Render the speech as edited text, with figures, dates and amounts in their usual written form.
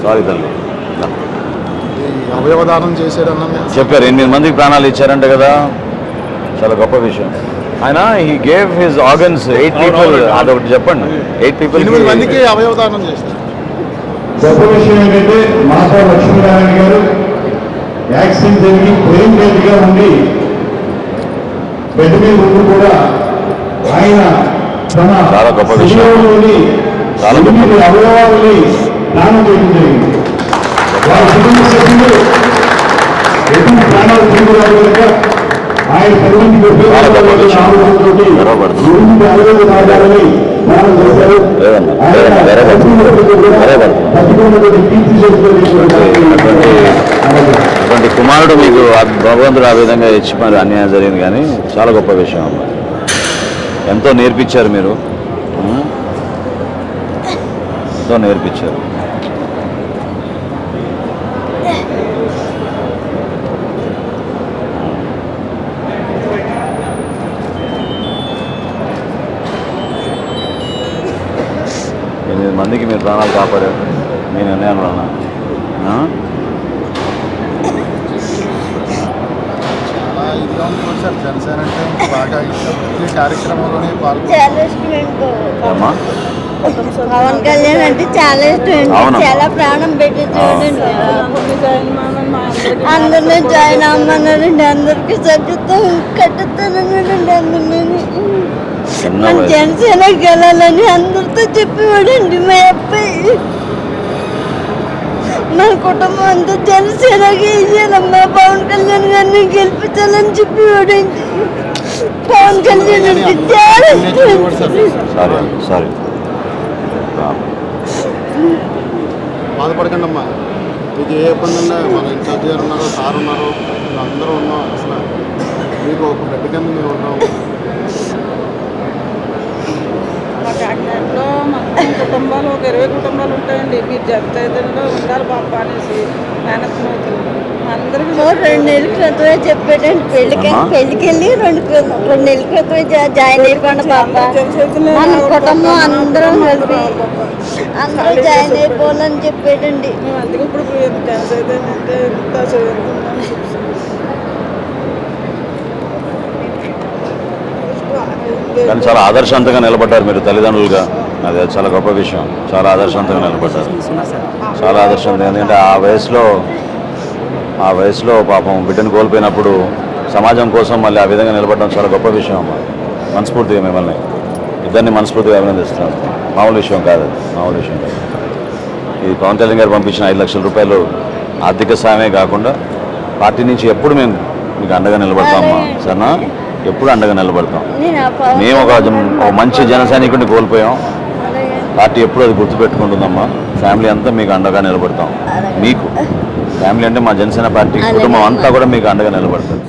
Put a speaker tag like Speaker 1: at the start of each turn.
Speaker 1: Sorry తల్లి.
Speaker 2: అవయవదానం చేశారన్న
Speaker 1: చెప్పారు 8 మందికి ప్రాణాలు ఇచ్చారంటే కదా, చాలా గొప్ప విషయం. ఆయన he gave his organs 8 people. అదొకటి చెప్పండి, 8 పీపుల్
Speaker 2: 8 మందికి అవయవదానం చేస్తారు.
Speaker 3: గొప్ప విషయం ఏంటంటే మాతా లక్ష్మీనారాయణ గారు యాక్సిడెంట్ జరిగి బ్రెయిన్ డెడ్గా ఉండి బెడ్ మీద ఉండి కూడా ఆయన
Speaker 1: చాలా గొప్ప విషయం, చాలా గొప్ప
Speaker 3: అవయవాలని దానం చేయడం జరిగింది. వారి కుటుంబ సభ్యులు ఎటువంటి ప్రాణాలు తిరుగుతారు కనుక ఆయన
Speaker 1: అటువంటి కుమారుడు మీకు భగవంతుడు ఆ విధంగా ఇచ్చి మరి అన్యాయం జరిగింది. కానీ చాలా గొప్ప విషయం అమ్మ, ఎంతో నేర్పించారు మీరు, ఎంతో నేర్పించారు. మందికి మీరు ప్రాణాలు కాపాడారు మీ నిర్ణయం వలన.
Speaker 2: జనసేన అంటే బాగా ప్రతి కార్యక్రమంలోనే
Speaker 4: పవన్ కళ్యాణ్ అంటే చాలా ఇష్టం, చాలా ప్రాణం పెట్టి చూడండి. అందరినీ జాయిన్ అమ్మన్నారండి, అందరికి సభ్యత్వం కట్టుతానన్నాడండి. అందరినీ మన జనసేన గెలాలని అందరితో చెప్పేవాడండి. మా అబ్బాయి మన కుటుంబం అంతా జనసేనకి వేయాలమ్మా, పవన్ కళ్యాణ్ గారిని గెలిపించాలని చెప్పేవాడండి. పవన్ కళ్యాణ్ అంటే చాలా
Speaker 2: బాధపడకండి అమ్మా, మీకు ఏ ఇబ్బంది ఉన్నా మన ఇన్ఛార్జ్ గారు ఉన్నారు, సార్ ఉన్నారు, అందరూ ఉన్నాం. అసలు మీకు ఒక బిడ్డ కింద మేము ఉన్నాం.
Speaker 5: మా కాకినాడలో మొత్తం కుటుంబాలు ఒక 20 కుటుంబాలు ఉంటాయండి. మీరు జనసేనలో ఉండాలి బాబా అనేసి మేనత్మవుతుంది అందరికీ
Speaker 4: 2 నెలల క్రితమే చెప్పాడండి. పెళ్ళికి వెళ్ళి 2 నెలల క్రితమే జాయిన్ అయిపోండి బాబా, మన కుటుంబం అందరం కలిపి అందరూ జాయిన్ అయిపోవాలని చెప్పాడండి.
Speaker 5: మేము అందుకే ఇప్పుడు జనసేన అంటే ఎంత చదువుతున్నాం.
Speaker 1: కానీ చాలా ఆదర్శవంతంగా నిలబడ్డారు మీరు తల్లిదండ్రులుగా, అదే చాలా గొప్ప విషయం. చాలా ఆదర్శవంతంగా నిలబడ్డారు, చాలా ఆదర్శవంతంగా. ఎందుకంటే ఆ వయసులో పాపం బిడ్డను కోల్పోయినప్పుడు సమాజం కోసం మళ్ళీ ఆ విధంగా నిలబడడం చాలా గొప్ప విషయం అమ్మ. మనస్ఫూర్తిగా మిమ్మల్ని ఇద్దరిని మనస్ఫూర్తిగా అభినందిస్తున్నాను. మామూలు విషయం కాదు, మామూలు విషయం కాదు. ఇది పవన్ కళ్యాణ్ గారు పంపించిన 5 లక్షల రూపాయలు ఆర్థిక సాయమే కాకుండా పార్టీ నుంచి ఎప్పుడు మేము మీకు అండగా నిలబడతామమ్మా, సరేనా? ఎప్పుడు అండగా నిలబడతాం. మేము ఒక మంచి జన సైనికుడిని కోల్పోయాం, పార్టీ ఎప్పుడు అది గుర్తుపెట్టుకుంటుందమ్మా. ఫ్యామిలీ అంతా మీకు అండగా నిలబడతాం. మీకు ఫ్యామిలీ అంటే మా జనసేన పార్టీ కుటుంబం అంతా కూడా మీకు అండగా నిలబడతారు.